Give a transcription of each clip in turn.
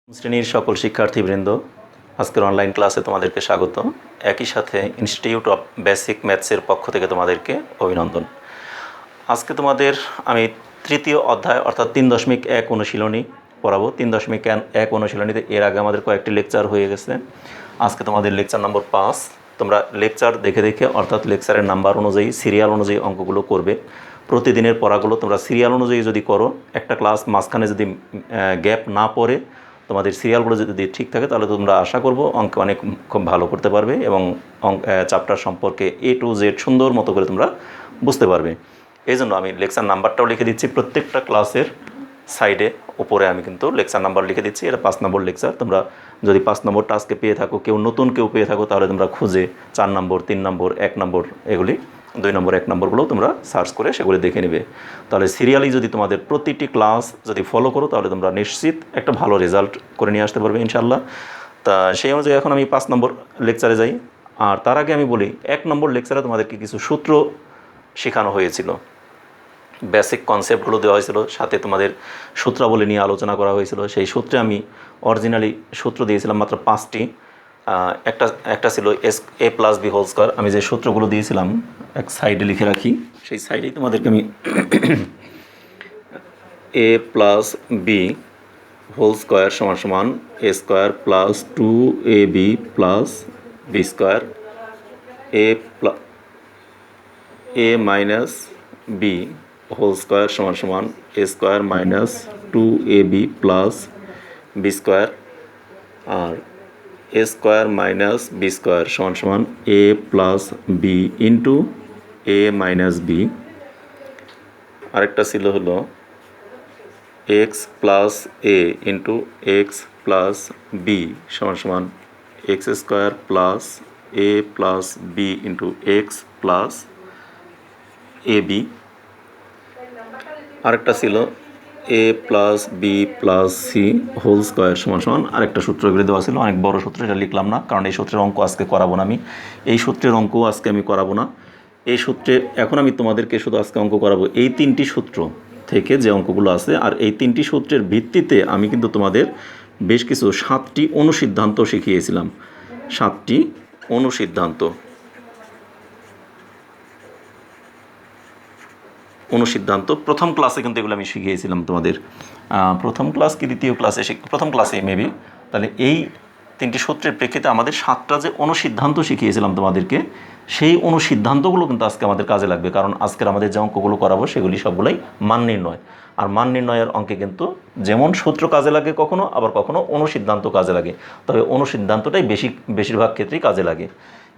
শ্রেণীর সকল শিক্ষার্থীবৃন্দ, আজকের অনলাইন ক্লাসে তোমাদেরকে স্বাগত। একই সাথে ইনস্টিটিউট অফ বেসিক ম্যাথসের পক্ষ থেকে তোমাদেরকে অভিনন্দন। আজকে তোমাদের আমি তৃতীয় অধ্যায় অর্থাৎ 3.1 অনুশীলনী পড়াবো। 3.1 অনুশীলনীতে এর আগে আমাদের কয়েকটি লেকচার হয়ে গেছে। আজকে তোমাদের লেকচার নম্বর 5। তোমরা লেকচার দেখে দেখে অর্থাৎ লেকচারের নাম্বার অনুযায়ী সিরিয়াল অনুযায়ী অঙ্কগুলো করবে। প্রতিদিনের পড়াগুলো তোমরা সিরিয়াল অনুযায়ী যদি করো, একটা ক্লাস মাঝখানে যদি গ্যাপ না পড়ে তোমাদের সিরিয়ালগুলো যদি ঠিক থাকে, তাহলে তোমরা আশা করব অঙ্ক অনেক খুব ভালো করতে পারবে এবং চ্যাপ্টার সম্পর্কে A to Z সুন্দর মতো করে তোমরা বুঝতে পারবে। এই জন্য আমি লেকচার নাম্বারটাও লিখে দিচ্ছি প্রত্যেকটা ক্লাসের সাইডে উপরে। আমি কিন্তু লেকচার নাম্বার লিখে দিচ্ছি। এটা 5 নম্বর লেকচার। তোমরা যদি 5 নম্বরটা আজকে পেয়ে থাকো, কেউ নতুন কেউ পেয়ে থাকো, তাহলে তোমরা খুঁজে 4 নম্বর, 3 নম্বর, 1 নম্বর, এগুলি 2 নম্বর, 1 নম্বরগুলোও তোমরা সার্চ করে সেগুলি দেখে নেবে। তাহলে সিরিয়ালি যদি তোমাদের প্রতিটি ক্লাস যদি ফলো করো, তাহলে তোমরা নিশ্চিত একটা ভালো রেজাল্ট করে নিয়ে আসতে পারবে ইনশাল্লাহ। তা সেই অনুযায়ী এখন আমি 5 নম্বর লেকচারে যাই। আর তার আগে আমি বলি, 1 নম্বর লেকচারে তোমাদেরকে কিছু সূত্র শেখানো হয়েছিল, বেসিক কনসেপ্টগুলো দেওয়া হয়েছিল, সাথে তোমাদের সূত্রাবলী নিয়ে আলোচনা করা হয়েছিল। সেই সূত্রে আমি অরিজিনালি সূত্র দিয়েছিলাম মাত্র 5টি। একটা ছিল a+b²। আমি যে সূত্রগুলো দিয়েছিলাম এক সাইডে লিখে রাখি, সেই সাইডেই তোমাদেরকে আমি a+b² a²+2ab+b² a−b² আর a²−b² a+b আরেকটা ছিল হলো x+a x+b আরেকটা ছিল a+b+c² আরেকটা সূত্র এগুলো দেওয়া ছিল। অনেক বড় সূত্র, এটা লিখলাম না, কারণ এই সূত্রের অঙ্ক আজকে করাবো না। আমি এই সূত্রের অঙ্ক আজকে আমি করাবো না। এই সূত্রে এখন আমি তোমাদেরকে শুধু আজকে অঙ্ক করাবো এই 3টি সূত্র থেকে যে অঙ্কগুলো আছে। আর এই 3টি সূত্রের ভিত্তিতে আমি কিন্তু তোমাদের বেশ কিছু 7টি অনুসিদ্ধান্ত শিখিয়েছিলাম। 7টি অনুসিদ্ধান্ত প্রথম ক্লাসে কিন্তু এগুলো আমি শিখিয়েছিলাম তোমাদের। প্রথম ক্লাস কি দ্বিতীয় ক্লাসে? প্রথম ক্লাসে মেবি। তাহলে এই 3টি সূত্রের প্রেক্ষিতে আমাদের 7টা যে অনুসিদ্ধান্ত শিখিয়েছিলাম তোমাদেরকে, সেই অনুসিদ্ধান্তগুলো কিন্তু আজকে আমাদের কাজে লাগবে। কারণ আজকের আমাদের যে অঙ্কগুলো করাবো সেগুলি সবগুলোই মান নির্ণয়। আর মান নির্ণয়ের অঙ্কে কিন্তু যেমন সূত্র কাজে লাগে কখনো, আবার কখনো অনুসিদ্ধান্ত কাজে লাগে। তবে অনুসিদ্ধান্তটাই বেশিরভাগ ক্ষেত্রেই কাজে লাগে।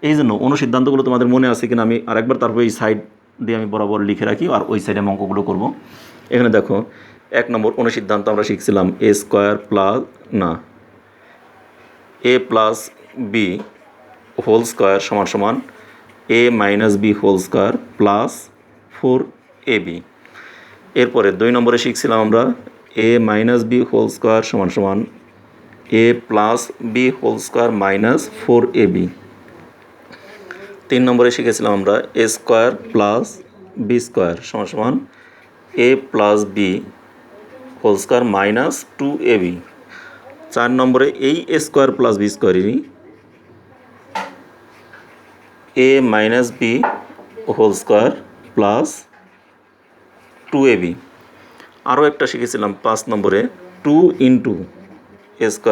এই জন্য অনুসিদ্ধান্তগুলো তোমাদের মনে আছে কিনা আমি আরেকবার তারপর এই সাইড দিয়ে আমি বরাবর লিখে রাখি, আর ওই সাইডে আমি অঙ্কগুলো করব। এখানে দেখো, 1 নম্বর অনুসিদ্ধান্ত আমরা শিখছিলাম a+b² + এরপরে 2 নম্বরে শিখছিলাম আমরা a−b² a+b² -4ab 3 নম্বরে শিখেছিলাম আমরা a² + b² a+b² -2ab 4 নম্বরে এই a² + b²-এরই a−b² + 2ab। আরও একটা শিখেছিলাম 5 নম্বরে 2 × a² +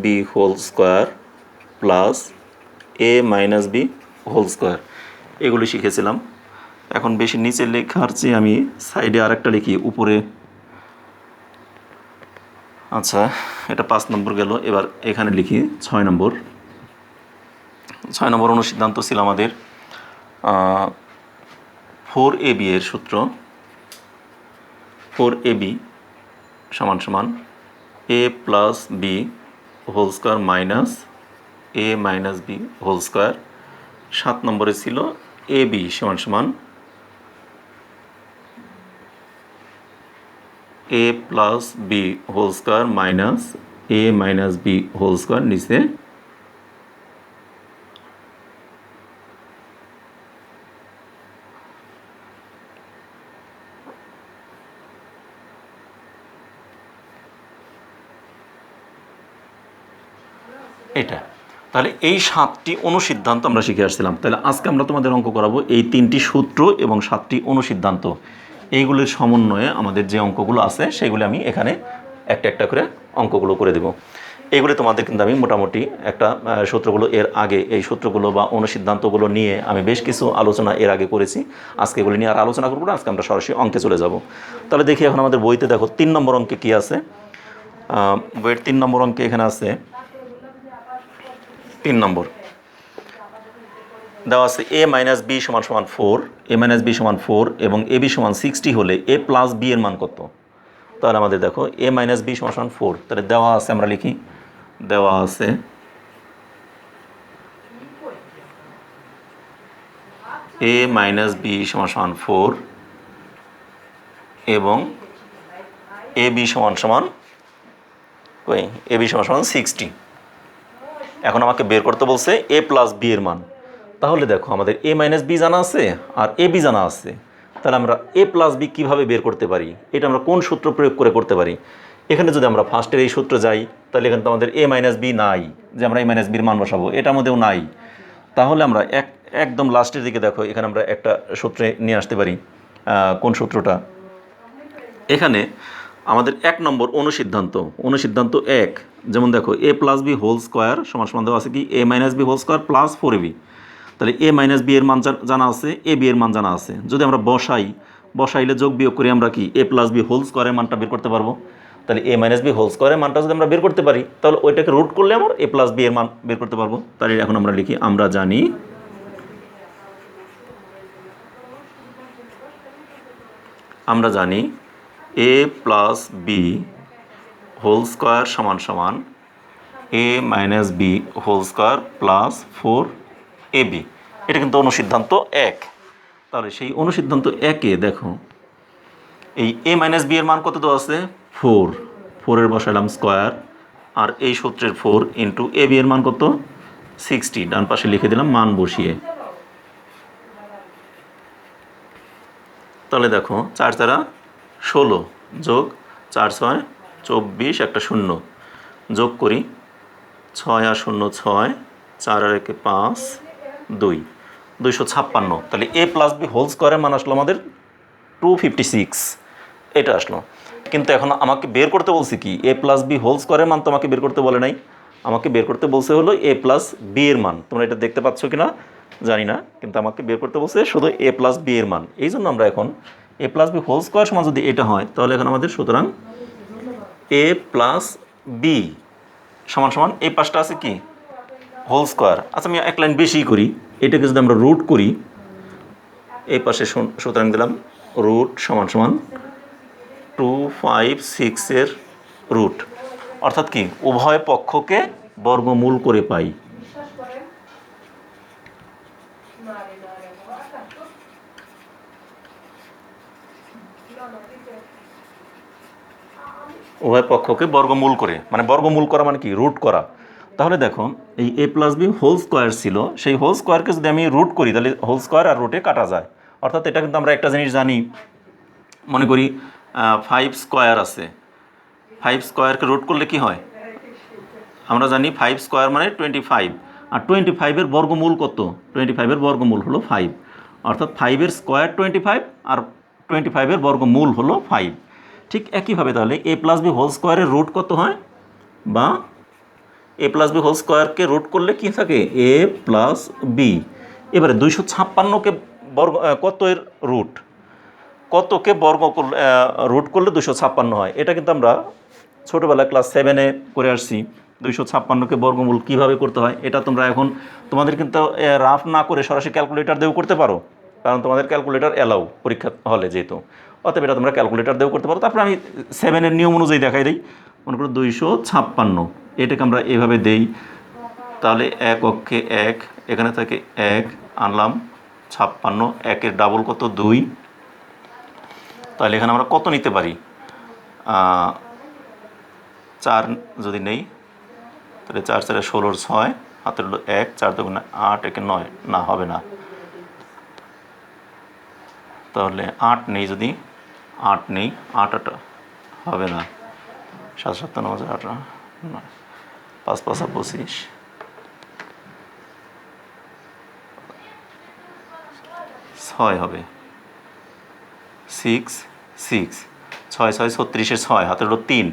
b² a+b² + a−b²। এগুলি শিখেছিলাম। এখন বেশি নিচে লেখার চেয়ে আমি সাইডে আরেকটা লিখি উপরে। আচ্ছা, এটা 5 নম্বর গেল। এবার এখানে লিখি 6 নম্বর। 6 নম্বর অনুসিদ্ধান্ত ছিল আমাদের 4ab এর সূত্র। 4ab = a+b² -a−b²। 7 নম্বরে ছিল ab = a+b² -a−b² নিচে এটা। তাহলে এই 7টি অনুসিদ্ধান্ত আমরা শিখে আসছিলাম। তাহলে আজকে আমরা তোমাদের অঙ্ক করাবো এই 3টি সূত্র এবং 7টি অনুসিদ্ধান্ত, এইগুলির সমন্বয়ে আমাদের যে অঙ্কগুলো আছে সেগুলি আমি এখানে একটা একটা করে অঙ্কগুলো করে দেব। এইগুলি তোমাদের কিন্তু আমি মোটামুটি একটা সূত্রগুলো এর আগে, এই সূত্রগুলো বা অনুসিদ্ধান্তগুলো নিয়ে আমি বেশ কিছু আলোচনা এর আগে করেছি। আজকে এগুলি নিয়ে আর আলোচনা করবো না, আজকে আমরা সরাসরি অঙ্কে চলে যাব। তাহলে দেখি এখন আমাদের বইতে দেখো 3 নম্বর অঙ্কে কী আছে। বইয়ের 3 নম্বর অঙ্কে এখানে আছে 3 নম্বর দেওয়া আছে a মাইনাস বি সমান সমান 4, a মাইনাস বি সমান 4 এবং এ বি সমান 60 হলে a প্লাস বি এর মান কত। তাহলে আমাদের দেখো a মাইনাস বি সমান সমান 4, তাহলে দেওয়া আছে, আমরা লিখি দেওয়া আছে a মাইনাস বি সমান সমান 4 এবং এ বি সমান সমান এ বি সমান সমান 60। এখন আমাকে বের করতে বলছে a প্লাস বি এর মান। তাহলে দেখো আমাদের a মাইনাস বি জানা আছে আর এ বি জানা আছে, তাহলে আমরা a প্লাস বি কীভাবে বের করতে পারি, এটা আমরা কোন সূত্র প্রয়োগ করে করতে পারি। এখানে যদি আমরা ফার্স্টের এই সূত্রে যাই তাহলে এখানে তো আমাদের a মাইনাস বি নাই, যে আমরা a মাইনাস বির মান বসাবো, এটার মধ্যেও নাই। তাহলে আমরা একদম লাস্টের দিকে দেখো এখানে আমরা একটা সূত্রে নিয়ে আসতে পারি। কোন সূত্রটা, এখানে আমাদের 1 নম্বর অনুসিদ্ধান্ত 1, যেমন দেখো a plus B whole square সমান সমান দেওয়া আছে কি a minus B whole square plus 4ab। তাহলে a মাইনাস বি এর মান জানা আছে, এ বি এর মান জানা আছে। যদি আমরা বসাইলে যোগ বিয়োগ করে আমরা কি a প্লাস বি হোল স্কোয়ারের মানটা বের করতে পারবো। তাহলে a মাইনাস বি হোল স্কোয়ারের মানটা যদি আমরা বের করতে পারি তাহলে ওইটাকে রুট করলে আমরা a প্লাস বি এর মান বের করতে পারবো। তাহলে এখন আমরা লিখি আমরা জানি a plus B whole square সমান সমান a minus B whole square plus 4ab। এটা কিন্তু অনুসিদ্ধান্ত 1। তাহলে সেই অনুসিদ্ধান্ত 1-এ দেখো এই a মাইনাস বি এর মান কত দেওয়া আছে 4 এর বসাইলাম স্কোয়ার, আর এই সূত্রের 4 ইন্টু এ বি এর মান কত 60, ডান পাশে লিখে দিলাম মান বসিয়ে। তাহলে দেখো 4 4 16 যোগ 4 6 24, একটা 0 যোগ করি, 6 আর 0 6, 4 আর 1 5, 256। তাহলে a প্লাস বি হোল স্কোয়ারের মান আসলো আমাদের 256, এটা আসলো। কিন্তু এখন আমাকে বের করতে বলছে কি a প্লাস বি হোল স্কোয়ারের মান, তো আমাকে বের করতে বলে নাই, আমাকে বের করতে বলছে হলো a প্লাস বি এর মান। তোমরা এটা দেখতে পাচ্ছ কি না জানি না, কিন্তু আমাকে বের করতে বলছে শুধু a প্লাস বি এর মান। এই জন্য আমরা এখন a plus B whole square সমান যদি এটা হয় তাহলে এখন আমাদের সুতরাং a প্লাস বি সমান সমান এই পাশটা আছে কি হোল স্কোয়ার। আচ্ছা আমি এক লাইন বেশি করি, এটাকে যদি আমরা রুট করি, এই পাশে সুতরাং দিলাম রুট সমান সমান 256 রুট, অর্থাৎ কি উভয় পক্ষকে বর্গমূল করে পাই। উভয় পক্ষকে বর্গমূল করে, মানে বর্গমূল করা মানে কি রুট করা। তাহলে দেখো এই a plus B whole square ছিল, সেই হোল স্কোয়ারকে যদি আমি রুট করি তাহলে হোল স্কোয়ার আর রুটে কাটা যায়। অর্থাৎ এটা কিন্তু আমরা একটা জিনিস জানি, মনে করি 5 স্কোয়ার আছে, 5 স্কোয়ারকে রুট করলে কি হয় আমরা জানি 5 স্কোয়ার মানে 25, আর 25-এর বর্গমূল কত, 25-এর বর্গমূল হলো 5, অর্থাৎ 5-এর স্কোয়ার 25 আর 25-এর বর্গমূল হলো 5। ঠিক একইভাবে তাহলে a প্লাস বি হোল স্কোয়ারের রুট কত হয়, বা a প্লাস বি হোল স্কোয়ারকে রুট করলে কি থাকে a প্লাস বি। এবারে 256-কে বর্গ কত এর রুট, কতকে বর্গ রুট করলে 256 হয়। এটা কিন্তু আমরা ছোটোবেলায় ক্লাস 7-এ করে আসছি। 256-কে বর্গমূল কীভাবে করতে হয় এটা তোমরা এখন তোমাদের কিন্তু রাফ না করে সরাসরি ক্যালকুলেটর দিয়েও করতে পারো, কারণ তোমাদের ক্যালকুলেটর অ্যালাউ পরীক্ষা হলে যেহেতু, অতএব এটা তোমরা ক্যালকুলেটর দিয়েও করতে পারো। তারপরে আমি 7-এর নিয়ম অনুযায়ী দেখাই দিই। মনে করো 256, এটাকে আমরা এভাবে দেই, তাহলে 1 অক্ষে 1, এখানে থাকে 1 আনলাম 56, 1-এর ডাবল কত 2, তাহলে এখানে আমরা কত নিতে পারি 4 যদি নেই, তাহলে 4 4 16 6, হাতের হলো 1, 4 2 8, 1 9, না হবে না, তাহলে 8 নেই, যদি 8 নেই, 8 8 হবে না, 7 7 9 18 9, 5 5 25, 6 হবে, 6 6 6 6 36 6 হাতে হলো 3,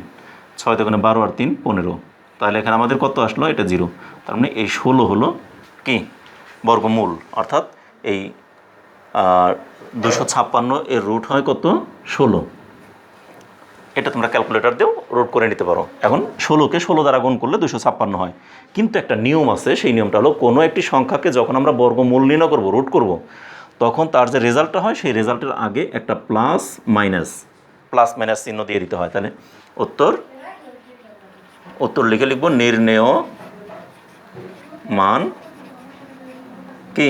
6 দোকানে 12 আর 3 15, তাহলে এখানে আমাদের কত আসলো? এটা 0। তার মানে এই 16 হলো কি বর্গমূল, অর্থাৎ এই 256 এর রুট হয় কত? 16। এটা তোমরা ক্যালকুলেটর দিয়েও রুট করে নিতে পারো। এখন 16কে 16 দ্বারা গুণ করলে 256 হয়, কিন্তু একটা নিয়ম আছে, সেই নিয়মটা হলো কোনো একটি সংখ্যাকে যখন আমরা বর্গমূল নির্ণয় করব, রুট করব, তখন তার যে রেজাল্টটা হয় সেই রেজাল্টের আগে একটা প্লাস মাইনাস চিহ্ন দিয়ে দিতে হয়। তাহলে উত্তর লিখে লিখব নির্ণেয় মান কি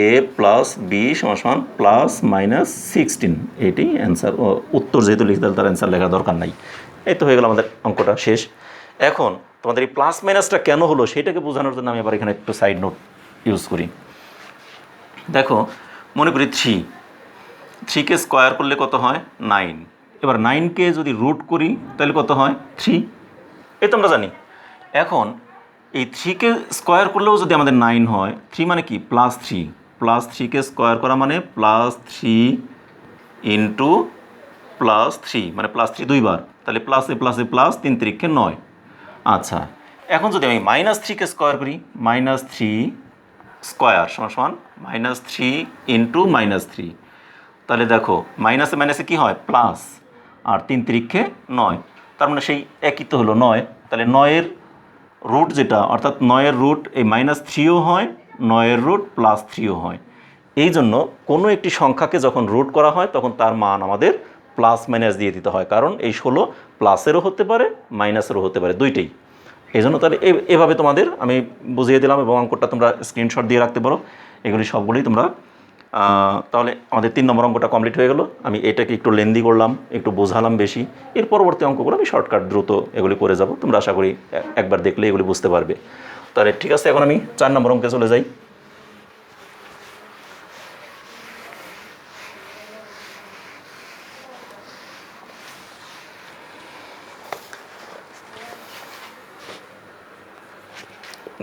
a প্লাস বি সমান প্লাস মাইনাস 16, এটি অ্যান্সার। উত্তর যেহেতু লিখতে তাহলে তার অ্যান্সার লেখার দরকার নাই। এই তো হয়ে গেল আমাদের অঙ্কটা শেষ। এখন তোমাদের এই প্লাস মাইনাসটা কেন হলো সেটাকে বোঝানোর জন্য আমি আবার এখানে একটু সাইড নোট ইউজ করি। দেখো, মনে করি 3কে স্কোয়ার করলে কত হয়? 9। এবার 9কে যদি রুট করি তাহলে কত হয়? 3। এই তো আমরা জানি। এখন এই 3কে স্কোয়ার করলেও যদি আমাদের 9 হয়, 3 মানে কি? প্লাস 3কে স্কোয়ার করা মানে +3 ইন্টু +3 মানে +3 দুইবার, তাহলে প্লাসে প্লাস 3 3 9। আচ্ছা, এখন যদি আমি -3কে স্কোয়ার করি, -3 স্কোয়ার সমান -3 ইন্টু -3, তাহলে দেখো মাইনাসে কী হয়? প্লাস, আর 3 3 9, তার মানে সেই একই তো হলো 9। তাহলে 9-এর রুট যেটা, অর্থাৎ 9-এর রুট এই -3ও হয়, 9-এর রুট +3ও হয়। এই জন্য কোনো একটি সংখ্যাকে যখন রুট করা হয় তখন তার মান আমাদের প্লাস মাইনাস দিয়ে দিতে হয়, কারণ এই 16 প্লাসেরও হতে পারে মাইনাসেরও হতে পারে, দুইটাই। এই জন্য তাহলে এভাবে তোমাদের আমি বুঝিয়ে দিলাম, এবং অঙ্কটা তোমরা স্ক্রিনশট দিয়ে রাখতে পারো। এগুলি সবগুলোই তোমরা তাহলে আমাদের 3 নম্বর অঙ্কটা কমপ্লিট হয়ে গেল। আমি এটাকে একটু লেন্দি করলাম, একটু বোঝালাম বেশি। এর পরবর্তী অঙ্কগুলো আমি শর্টকাট দ্রুত এগুলি করে যাব, তোমরা আশা করি একবার দেখলে এগুলি বুঝতে পারবে। তাহলে ঠিক আছে, এখন আমি 4 নম্বর অঙ্কে চলে যাই।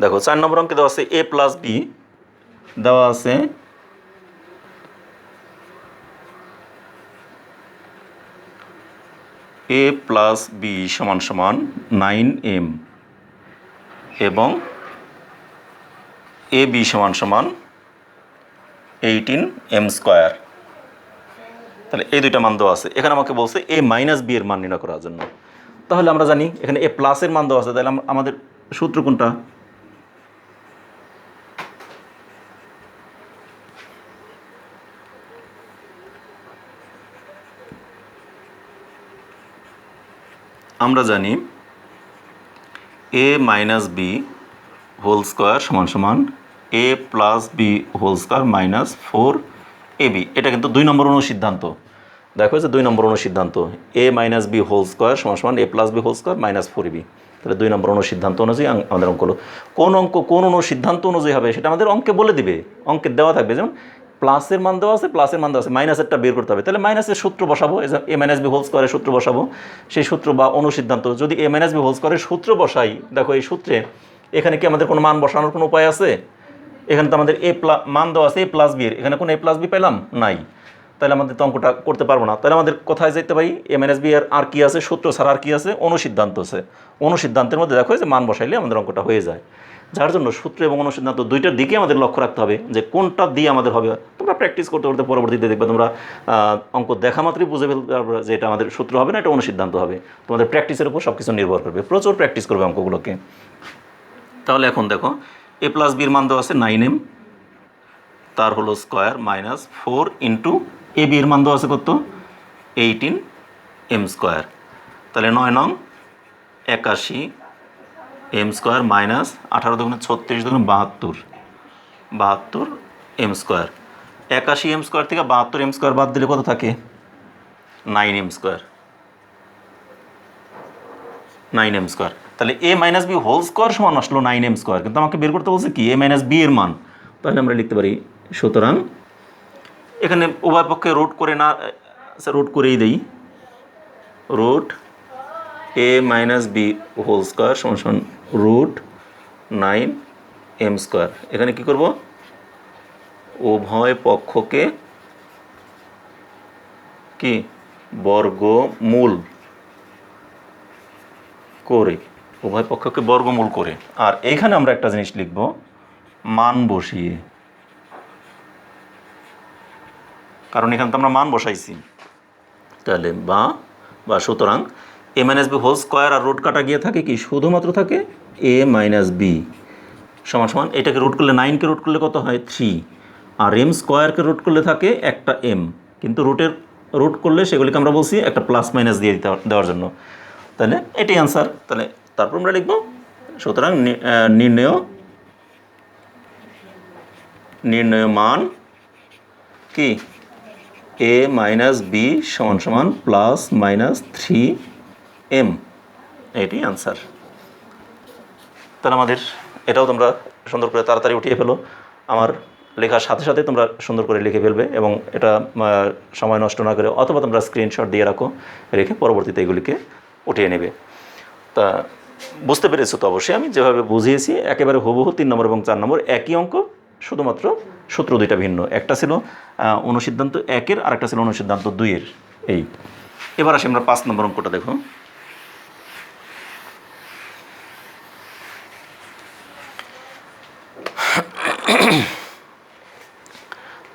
দেখো, 4 নম্বর অঙ্কে দেওয়া আছে a প্লাস বি, দেওয়া আছে a প্লাস বি সমান 9m এবং এ বি সমান 18m স্কোয়ার। তাহলে এই দুইটা মান দেওয়া আছে। এখানে আমাকে বলছে a মাইনাস বি এর মান নির্ণয় করার জন্য। তাহলে আমরা জানি এখানে a প্লাসের মান দেওয়া আছে, তাহলে আমাদের সূত্র কোনটা? আমরা জানি a minus B whole square সমান a plus B whole square minus 4ab। এটা কিন্তু 2 নম্বর অনুসিদ্ধান্ত। দেখো যে 2 নম্বর অনুসিদ্ধান্ত, a minus B whole square সমান a plus B whole square minus 4ab। তাহলে 2 নম্বর অনুসিদ্ধান্ত অনুযায়ী আমাদের অঙ্ক হলো। কোন অঙ্ক কোন অনুসিদ্ধান্ত অনুযায়ী হবে সেটা আমাদের অঙ্কে বলে দিবে, অঙ্কে দেওয়া থাকবে। যেমন প্লাসের মান দেওয়া আছে, মাইনাসেরটা বের করতে হবে, তাহলে মাইনাসের সূত্র বসাবো, এ মাইনাস বি হোল স্কোয়ারের সূত্র বসাবো। সেই সূত্র বা অনুসিদ্ধান্ত যদি এ মাইনাস বি হোল স্কোয়ারের সূত্র বসাই, দেখো এই সূত্রে এখানে কি আমাদের কোনো মান বসানোর কোনো উপায় আছে? এখানে তো আমাদের মান দেওয়া আছে a প্লাস বি এর, এখানে কোনো a প্লাস বি পেলাম নাই, তাহলে আমাদের তো অঙ্কটা করতে পারবো না। তাহলে আমাদের কোথায় যেতে পারি? এ মাইনাস বি এর আর কি আছে? সূত্র ছাড়া আর কি আছে? অনুসিদ্ধান্ত আছে। অনুসিদ্ধান্তের মধ্যে দেখো যে মান বসাইলে আমাদের অঙ্কটা হয়ে যায়। যার জন্য সূত্র এবং অনুসিদ্ধান্ত দুইটার দিকে আমাদের লক্ষ্য রাখতে হবে যে কোনটা দিয়ে আমাদের হবে। তোমরা প্র্যাকটিস করতে করতে পরবর্তীতে দেখবে তোমরা অঙ্ক দেখা মাত্রই বুঝে ফেলতে পারবে যে এটা আমাদের সূত্র হবে না, এটা অনুসিদ্ধান্ত হবে। তোমাদের প্র্যাকটিসের উপর সব কিছু নির্ভর করবে, প্রচুর প্র্যাকটিস করবে অঙ্কগুলোকে। তাহলে এখন দেখো a প্লাস বির মান দেওয়া আছে 9m, তার হলো square minus 4 into A B এর মান দেওয়া আছে কত? 18m square. তাহলে 9 নং 81m স্কোয়ার মাইনাস 18 দুগুণে 36 দুগুণে 72m স্কোয়ার। 81m স্কোয়ার থেকে 72m স্কোয়ার বাদ দিলে কত থাকে? 9m square. তাহলে a minus B whole square সমান আসলো 9m স্কোয়ার, কিন্তু আমাকে বের করতে বলছে কি? a মাইনাস বি এর মান। তাহলে আমরা লিখতে পারি, সুতরাং এখানে উভয় পক্ষে রুট করে না, রুট করেই দেই, root a minus B whole square সমান √9m স্কোয়ার। এখানে কী করব? উভয় পক্ষকে কি বর্গমূল করে, উভয় পক্ষকে বর্গমূল করে। আর এইখানে আমরা একটা জিনিস লিখব, মান বসিয়ে, কারণ এখানে তো আমরা মান বসাইছি। তাহলে বা সুতরাং a minus B whole square, আর রুট কাটা গিয়ে থাকে কি, শুধুমাত্র থাকে a মাইনাস বি সমান সমান, এটাকে রুট করলে 9কে রুট করলে কত হয় 3, আর m স্কোয়ারকে রুট করলে থাকে একটা m, কিন্তু রুট করলে সেগুলিকে আমরা বলছি একটা প্লাস মাইনাস দিয়ে দেওয়ার জন্য। তাহলে এটাই অ্যান্সার। তাহলে তারপর আমরা লিখব, সুতরাং নির্ণয় মান কি a মাইনাস বি সমান সমান প্লাস মাইনাস 3m, এটি অ্যান্সার। তাহলে আমাদের এটাও তোমরা সুন্দর করে তাড়াতাড়ি উঠিয়ে ফেলো, আমার লেখার সাথে সাথে তোমরা সুন্দর করে লিখে ফেলবে, এবং এটা সময় নষ্ট না করে অথবা তোমরা স্ক্রিনশট দিয়ে রাখো, রেখে পরবর্তীতে এগুলিকে উঠিয়ে নেবে। তা বুঝতে পেরেছো তো অবশ্যই, আমি যেভাবে বুঝিয়েছি একেবারে হুবহু 3 নম্বর এবং 4 নম্বর একই অঙ্ক, শুধুমাত্র সূত্র দুইটা ভিন্ন, একটা ছিল অনুসিদ্ধান্ত 1-এর, আর একটা ছিল অনুসিদ্ধান্ত 2-এর। এই এবার আসি আমরা 5 নম্বর অঙ্কটা দেখো।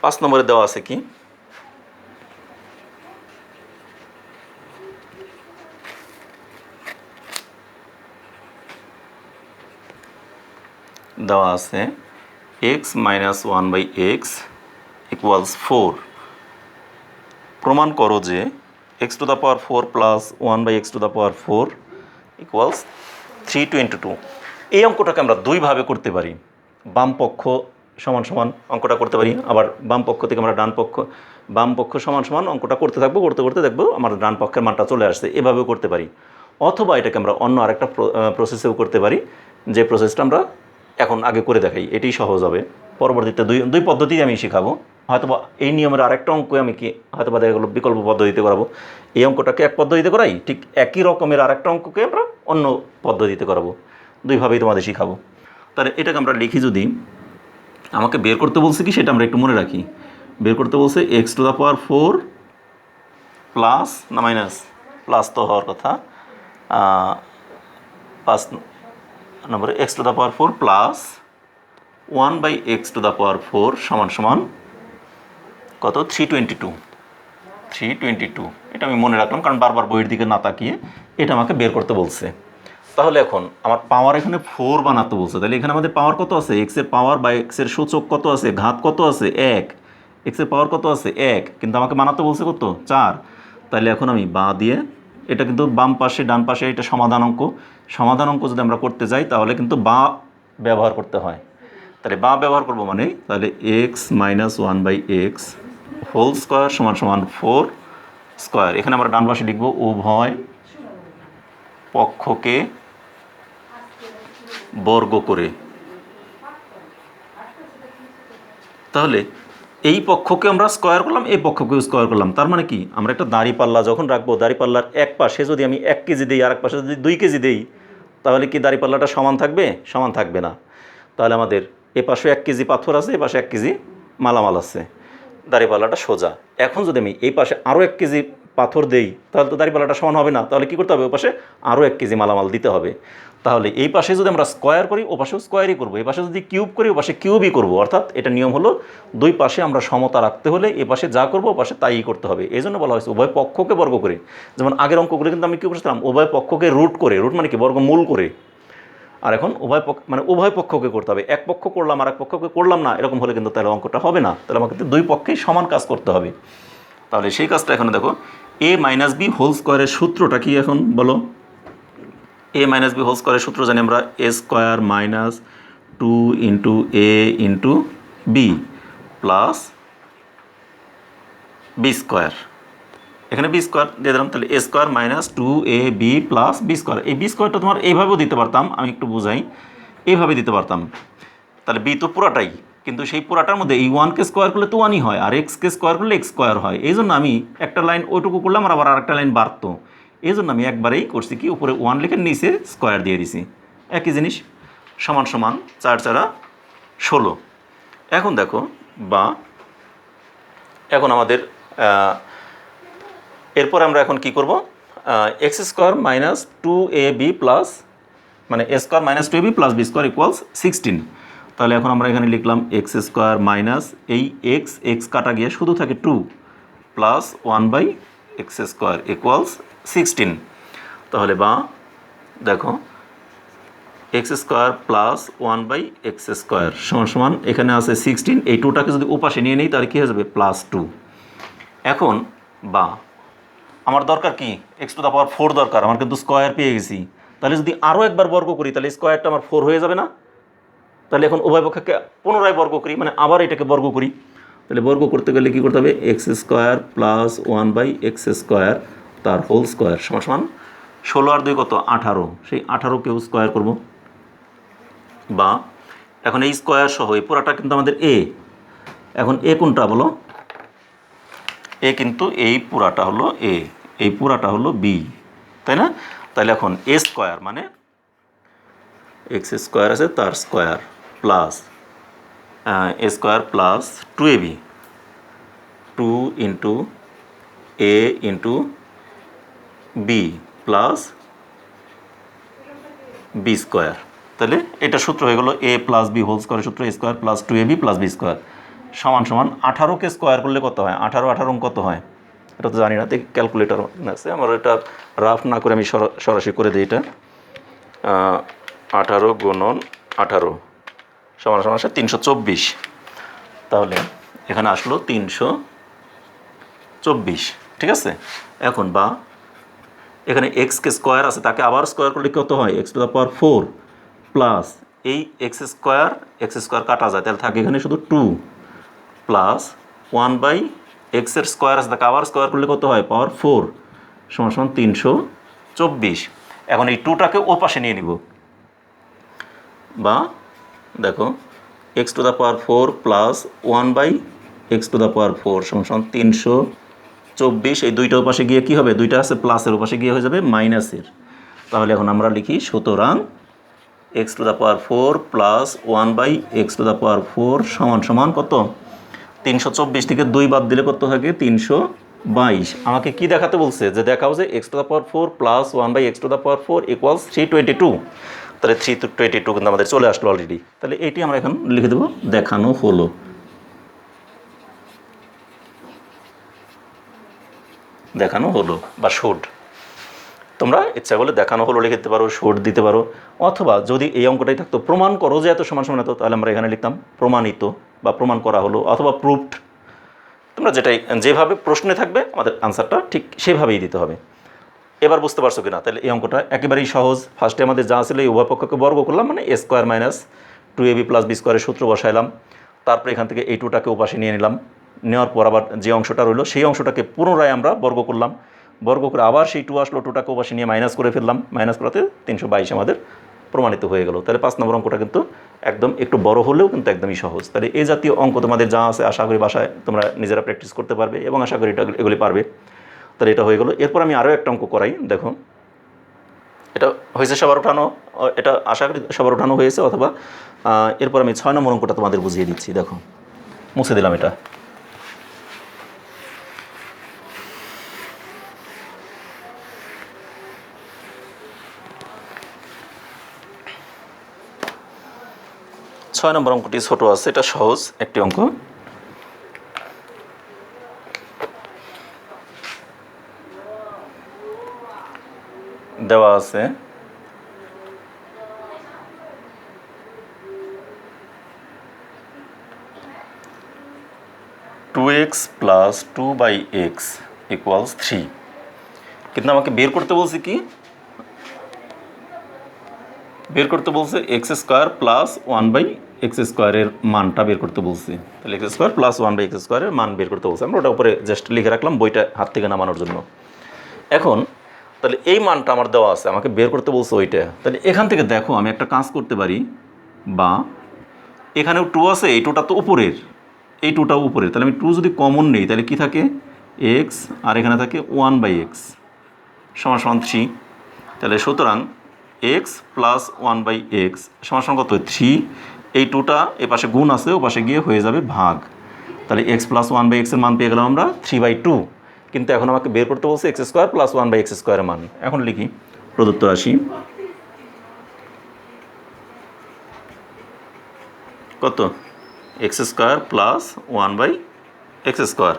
5 নম্বরে দেওয়া আছে কি, দেওয়া আছে x মাইনাস 1/x ইকুয়ালস 4, প্রমাণ করো যে x to the power 4 plus 1/x to the power 4 equals 3/2। এই অঙ্কটাকে আমরা দুইভাবে করতে পারি, বাম পক্ষ সমান সমান অঙ্কটা করতে পারি, আবার বাম পক্ষ থেকে আমরা বাম পক্ষ সমান সমান অঙ্কটা করতে থাকবো, করতে করতে দেখবো আমার ডান পক্ষের মানটা চলে আসছে, এভাবেও করতে পারি। অথবা এটাকে আমরা অন্য আরেকটা প্রসেসেও করতে পারি, যে প্রসেসটা আমরা এখন আগে করে দেখাই, এটাই সহজ হবে। পরবর্তীতে দুই পদ্ধতিতে আমি শেখাবো, হয়তোবা এই নিয়মের আরেকটা অঙ্ক আমি কি হয়তোবা দেখা গেলো বিকল্প পদ্ধতিতে করাবো, এই অঙ্কটাকে এক পদ্ধতিতে করাই, ঠিক একই রকমের আরেকটা অঙ্ককে আমরা অন্য পদ্ধতিতে করাবো, দুইভাবেই তোমাদের শেখাবো। তাহলে এটাকে আমরা লিখি, যদি আমাকে বের করতে বলছে কি সেটা আমরা একটু মনে রাখি, বের করতে বলছে x to the power 4 plus না মাইনাস, প্লাস তো হওয়ার কথা, 5 নম্বরে x to the power 4 plus 1/x to the power 4 সমান সমান কত 322। এটা আমি মনে রাখলাম, কারণ বারবার বইয়ের দিকে না তাকিয়ে এটা আমাকে বের করতে বলছে। তাহলে এখন আমার পাওয়ার এখানে 4 বানাতে বলছে, তাহলে এখানে আমাদের পাওয়ার কত আছে, এক্সের পাওয়ার বা এক্সের সূচক কত আছে, ঘাত কত আছে 1, এক্সের পাওয়ার কত আছে 1, কিন্তু আমাকে বানাতে বলছে কত 4। তাহলে এখন আমি বা দিয়ে, এটা কিন্তু বাম পাশে ডান পাশে এটা সমাধান অঙ্ক যদি আমরা করতে যাই তাহলে কিন্তু বা ব্যবহার করতে হয়। তাহলে বা ব্যবহার করবো মানে, তাহলে x minus 1/x whole square সমান সমান 4 স্কোয়ার, এখানে আমরা ডান পাশে লিখবো উভয় পক্ষকে বর্গ করে। তাহলে এই পক্ষকে আমরা স্কোয়ার করলাম, এই পক্ষকেও স্কোয়ার করলাম, তার মানে কি আমরা একটা দাঁড়িপাল্লা যখন রাখবো, দাঁড়িপাল্লার এক পাশে যদি আমি 1 কেজি দিই আর এক পাশে যদি 2 কেজি দিই, তাহলে কি দাঁড়িপাল্লাটা সমান থাকবে? সমান থাকবে না। তাহলে আমাদের এ পাশে 1 কেজি পাথর আছে, এ পাশে 1 কেজি মালামাল আছে, দাঁড়িপাল্লাটা সোজা। এখন যদি আমি এই পাশে আরও 1 কেজি পাথর দেই, তাহলে তো দাঁড়িপাল্লাটা সমান হবে না, তাহলে কী করতে হবে, ও পাশে আরও 1 কেজি মালামাল দিতে হবে। তাহলে এই পাশে যদি আমরা স্কোয়ার করি, ও পাশেও স্কোয়ারই করবো, এই পাশে যদি কিউব করি, ও পাশে কিউবই করবো। অর্থাৎ এটা নিয়ম হলো, দুই পাশে আমরা সমতা রাখতে হলে এ পাশে যা করবো ও পাশে তাই করতে হবে। এই জন্য বলা হয়েছে উভয় পক্ষকে বর্গ করে। যেমন আগের অঙ্কগুলো কিন্তু আমি কী করছিলাম, উভয় পক্ষকে রুট করে, রুট মানে কি বর্গমূল করে। আর এখন উভয় পক্ষকে করতে হবে, এক পক্ষ করলাম আর এক পক্ষকে করলাম না, এরকম হলে কিন্তু তাহলে অঙ্কটা হবে না। তাহলে আমাকে দুই পক্ষেই সমান কাজ করতে হবে। তাহলে সেই কাজটা এখন দেখো, a মাইনাস বি হোল স্কোয়ারের সূত্রটা কি এখন বলো। a মাইনাস বি হোল স্কোয়ারের সূত্র জানি আমরা, a square minus 2 into a into B plus B square, এখানে বি স্কোয়ার দিয়ে দিলাম। তাহলে a square minus 2ab plus B square, এই বি স্কোয়ারটা তোমার এইভাবেও দিতে পারতাম, আমি একটু বুঝাই, এইভাবে দিতে পারতাম। তাহলে বি তো পুরাটাই, কিন্তু সেই পুরাটার মধ্যে এই 1কে স্কোয়ার করলে তো 1ই হয়, আর এক্সকে স্কোয়ার করলে এক্স স্কোয়ার হয়। এই জন্য আমি একটা লাইন ওইটুকু করলাম, আর আবার আরেকটা লাইন বাড়তো। এই জন্য আমি একবারেই করছি কি, উপরে 1 লিখে নিচে স্কোয়ার দিয়ে দিছি, একই জিনিস। সমান সমান 4 4 16। এখন দেখো বা এখন আমাদের এরপর আমরা এখন কি করব, x square minus 2ab plus মানে A square minus 2ab plus B square equals 16। তাহলে এখন আমরা এখানে লিখলাম এক্স স্কোয়ার মাইনাস এই এক্স কাটা গিয়ে শুধু থাকে 2 প্লাস 1/x স্কোয়ার ইকুয়ালস 16। তাহলে বা দেখো x square plus 1/x square সমান সমান এখানে আছে 16, এই 2টাকে যদি ওপাশে নিয়ে নিই তাহলে কী হয়ে যাবে +2। এখন বা আমার দরকার কি x⁴ দরকার, আমার কিন্তু স্কোয়ার পেয়ে গেছি। তাহলে যদি আরও একবার বর্গ করি তাহলে স্কোয়ারটা আমার 4 হয়ে যাবে না? তাহলে এখন উভয় পক্ষকে পুনরায় বর্গ করি, মানে আবার এটাকে বর্গ করি। তাহলে বর্গ করতে গেলে কী করতে হবে, x square plus 1/x square তার হোল স্কোয়ার সমান সমান 16 আর 2 কত 18, সেই 18কেও স্কোয়ার করব। বা এখন এই স্কোয়ার সহ এই পুরাটা কিন্তু আমাদের এ, এখন এ কোনটা বলো, এ কিন্তু এই পুরাটা হলো এ, এই পুরাটা হলো বি, তাই না? তাহলে এখন এ স্কোয়ার মানে এক্স স্কোয়ার আছে তার square plus A square plus 2ab 2 into A into B plus B square. তাহলে এটা সূত্র হয়ে গেল এ প্লাস বি হোল স্কোয়ারের সূত্র A square plus 2ab plus B square সমান সমান 18কে স্কোয়ার করলে কত হয়, 18 কত হয় এটা তো জানি না, দেখ ক্যালকুলেটর আছে আমার, এটা রাফ না করে আমি সরাসরি করে দিই। এটা 18 গুণন 18 সমান সমান 324। তাহলে এখানে আসলো 324, ঠিক আছে? এখন বা এখানে এক্সকে স্কোয়ার আছে তাকে আবার স্কোয়ার করলে কত হয়, x⁴ প্লাস এই এক্স স্কোয়ার কাটা যায় তাহলে থাকে এখানে শুধু 2 প্লাস 1/x এর স্কোয়ার আছে তাকে আবার স্কোয়ার করলে কত হয় পাওয়ার 4 সমান সমান 324। এখন এই 2টাকে ও পাশে নিয়ে নিব, বা দেখো x⁴ প্লাস 1/x⁴ সমান সমান 324, এই দুইটা ওপাশে গিয়ে কি হবে, দুইটা আছে প্লাসের ওপাশে গিয়ে হয়ে যাবে মাইনাসের। তাহলে এখন আমরা লিখি সুতরাং x⁴ প্লাস 1/x⁴ সমান সমান কত, 324 থেকে 2 বাদ দিলে কত থাকে 322। আমাকে কি দেখাতে বলছে, যে দেখাও যে x⁴ প্লাস 1/x⁴ ইকুয়ালস 322। তাহলে 322 কিন্তু আমাদের চলে আসলো অলরেডি। তাহলে এইটি আমরা এখন লিখে দেবো দেখানো হলো। দেখানো হলো বা শুড, তোমরা ইচ্ছা করলে দেখানো হলো লিখে দিতে পারো, শুড দিতে পারো, অথবা যদি এই অঙ্কটাই থাকতো প্রমাণ করো যে এত সমান সমান এত, তাহলে আমরা এখানে লিখতাম প্রমাণিত বা প্রমাণ করা হলো অথবা প্রুভড। তোমরা যেভাবে প্রশ্নে থাকবে আমাদের আনসারটা ঠিক সেভাবেই দিতে হবে। এবার বুঝতে পারছো কিনা? তাহলে এই অঙ্কটা একেবারেই সহজ। ফার্স্টে আমাদের যা ছিল এই উভয় পক্ষকে বর্গ করলাম, মানে A square minus 2ab plus B স্কোয়ারের সূত্র বসাইলাম। তারপরে এখান থেকে এই 2টাকে ওপাশে নিয়ে নিলাম, নেওয়ার পর আবার যে অংশটা রইলো সেই অংশটাকে পুনরায় আমরা বর্গ করলাম, বর্গ করে আবার সেই 2 আসলো, 2টাকে ওপাশে নিয়ে মাইনাস করে ফেললাম, মাইনাস করাতে 322 আমাদের প্রমাণিত হয়ে গেল। তাহলে 5 নম্বর অঙ্কটা কিন্তু একদম একটু বড় হলেও কিন্তু একদমই সহজ। তাহলে এই জাতীয় অঙ্ক তোমাদের যা আছে আশা করি বাসায় তোমরা নিজেরা প্র্যাকটিস করতে পারবে এবং আশা করি এগুলি পারবে। তাহলে এটা হয়ে গেল। এরপর আমি আরও একটা অঙ্ক করাই, দেখো এটা হয়েছে সবার উঠানো, এটা আশা করি সবার উঠানো হয়েছে, অথবা এরপর আমি 6 নম্বর অঙ্কটা তোমাদের বুঝিয়ে দিচ্ছি। দেখো মুছে দিলাম এটা। ছয় নম্বর অঙ্কটি ছোট আছে, এটা সহজ একটি অঙ্ক। দেওয়া আছে 2x প্লাস 2/x ইকুয়ালস 3, কিন্তু আমাকে বের করতে বলছে কি, বের করতে বলছে x² প্লাস 1/x² এর মানটা বের করতে বলছে। তাহলে x² প্লাস 1/x² এর মান বের করতে বলছে, আমরা ওটা উপরে জাস্ট লিখে রাখলাম বইটা হাত থেকে নামানোর জন্য। এখন তাহলে এই মানটা আমার দেওয়া আছে, আমাকে বের করতে বলছে ওইটা। তাহলে এখান থেকে দেখো আমি একটা কাজ করতে পারি, বা এখানেও 2 আছে, এই 2টা তো উপরের, এই 2টাও উপরের, তাহলে আমি 2 যদি কমন নেই তাহলে কি থাকে x, আর এখানে থাকে 1/x সমান সমান 3। তাহলে সুতরাং x প্লাস 1/x সমান সমান কত 3, এই 2টা এ পাশে গুণ আছে ও পাশে গিয়ে হয়ে যাবে ভাগ। তাহলে এক্স প্লাস ওয়ান বাই এক্সের মান পেয়ে গেলাম আমরা 3/2, কিন্তু এখন আমাকে বের করতে বলছে X square plus one by X স্কোয়ারের মান। এখন লিখি প্রদত্ত রাশি কত, X square plus one by X square.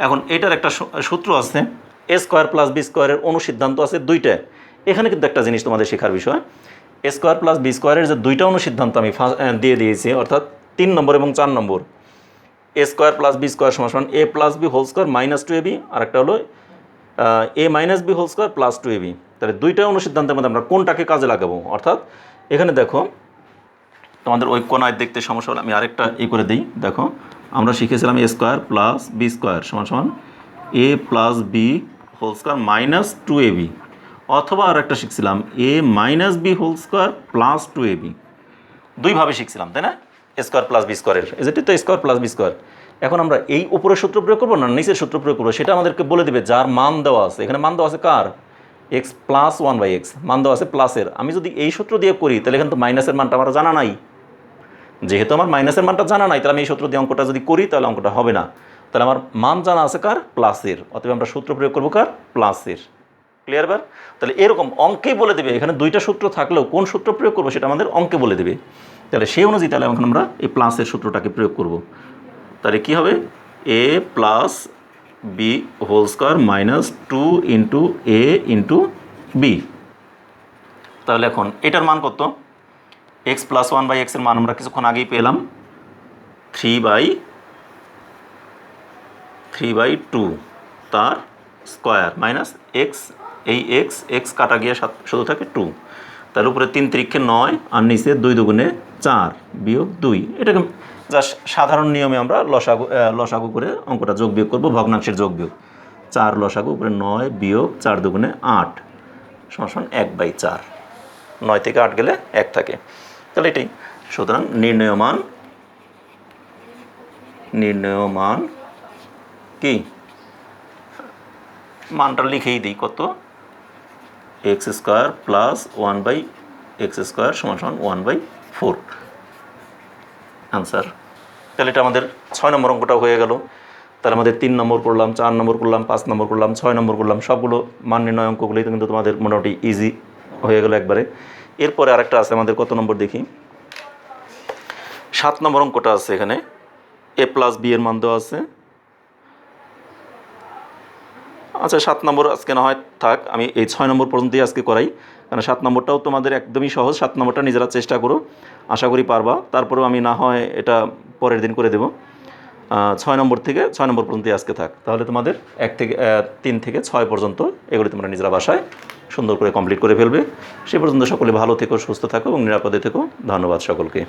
এখন এটার একটা সূত্র আছে, এ স্কোয়ার প্লাস বি স্কোয়ারের অনুসিদ্ধান্ত আছে দুইটা। এখানে কিন্তু একটা জিনিস তোমাদের শেখার বিষয়, এ স্কোয়ার প্লাস বি স্কোয়ারের যে দুইটা অনুসিদ্ধান্ত আমি দিয়ে দিয়েছি, অর্থাৎ 3 নম্বর এবং 4 নম্বর। A square plus B square সমান A plus B whole square minus 2ab, আর একটা হলো A minus B whole square plus 2ab। তাহলে দুইটা অনুসিদ্ধান্তের মধ্যে আমরা কোনটাকে কাজে লাগাবো? অর্থাৎ এখানে দেখো তোমাদের ওই কোনায় দেখতে সমস্যা হলে আমি আরেকটা করে দিই। দেখো আমরা শিখেছিলাম A square plus B square সমান A plus B whole square minus 2ab, অথবা আর একটা শিখছিলাম A minus B whole square plus 2ab। দুইভাবে শিখছিলাম, তাই না? এ স্কোয়ার প্লাস বি স্কোয়ারের এজেটি তো স্কোয়ার প্লাস বি স্কোয়ার। এখন আমরা এই উপরের সূত্র প্রয়োগ করবো না নিচের সূত্র প্রয়োগ করবো, সেটা আমাদেরকে বলে দেবে যার মান দেওয়া আছে। এখানে মান দেওয়া আছে কার? X plus one by X, মান দেওয়া আছে প্লাসের। আমি যদি এই সূত্র দিয়ে করি তাহলে এখানে তো মাইনাসের মানটা আমার জানা নাই। যেহেতু আমার মাইনাসের মানটা জানা নাই, তাহলে আমি এই সূত্র দিয়ে অঙ্কটা যদি করি তাহলে অঙ্কটা হবে না। তাহলে আমার মান জানা আছে কার? প্লাসের। অতএব আমরা সূত্র প্রয়োগ করবো কার? প্লাসের। ক্লিয়ার বার? তাহলে এরকম অঙ্কেই বলে দেবে, এখানে দুইটা সূত্র থাকলেও কোন সূত্র প্রয়োগ করবো সেটা আমাদের অঙ্কে বলে দেবে। তাহলে সেই অনুযায়ী তাহলে এখন আমরা এই প্লাসের সূত্রটাকে প্রয়োগ করব। তাহলে কী হবে? A plus B whole square minus 2 into A into B. তাহলে এখন এটার মান কত? এক্স প্লাস ওয়ান বাই এক্সের মান আমরা কিছুক্ষণ আগেই পেলাম 3/2 তার স্কোয়ার মাইনাস এক্স, এই এক্স এক্স কাটা গিয়ে শুধু থাকে 2। তার উপরে 3 3 9 আর নিচে 2 2 4 বিয়োগ 2। এটাকে যা সাধারণ নিয়মে আমরা লসাগু করে অঙ্কটা যোগ বিয়োগ করবো, ভগ্নাংশের যোগ বিয়োগ। 4 লসাগু উপরে 9 বিয়োগ 4 2 8 সমান 1/4। 9 থেকে 8 গেলে 1 থাকে। তাহলে এটাই। সুতরাং নির্ণেয় মান কি? মানটা লিখেই দিই, কত? X square plus one by X square সমান 1/4 আনসার। তাহলে এটা আমাদের 6 নম্বর অঙ্কটা হয়ে গেল। তাহলে আমাদের 3 নম্বর করলাম, 4 নম্বর করলাম, 5 নম্বর করলাম, 6 নম্বর করলাম, সবগুলো মান নির্ণয় অঙ্কগুলি কিন্তু তোমাদের মোটামুটি ইজি হয়ে গেল একবারে। এরপরে আরেকটা আছে আমাদের, কত নম্বর দেখি? 7 নম্বর অঙ্কটা আছে। এখানে এ প্লাস বি এর মান দেওয়া আছে। আচ্ছা 7 নম্বর আজকে না হয় থাক, আমি এই 6 নম্বর পর্যন্তই আজকে করাই, কারণ 7 নম্বরটাও তোমাদের একদমই সহজ। 7 নম্বরটা নিজেরা চেষ্টা করো, আশা করি পারবা। তারপরেও আমি না হয় এটা পরের দিন করে দেবো। 6 নম্বর থেকে 6 নম্বর পর্যন্তই আজকে থাক। তাহলে তোমাদের 3 থেকে 6 পর্যন্ত এগুলি তোমরা নিজেরা বাসায় সুন্দর করে কমপ্লিট করে ফেলবে। সে পর্যন্ত সকলে ভালো থেকো, সুস্থ থাকো এবং নিরাপদে থেকো। ধন্যবাদ সকলকে।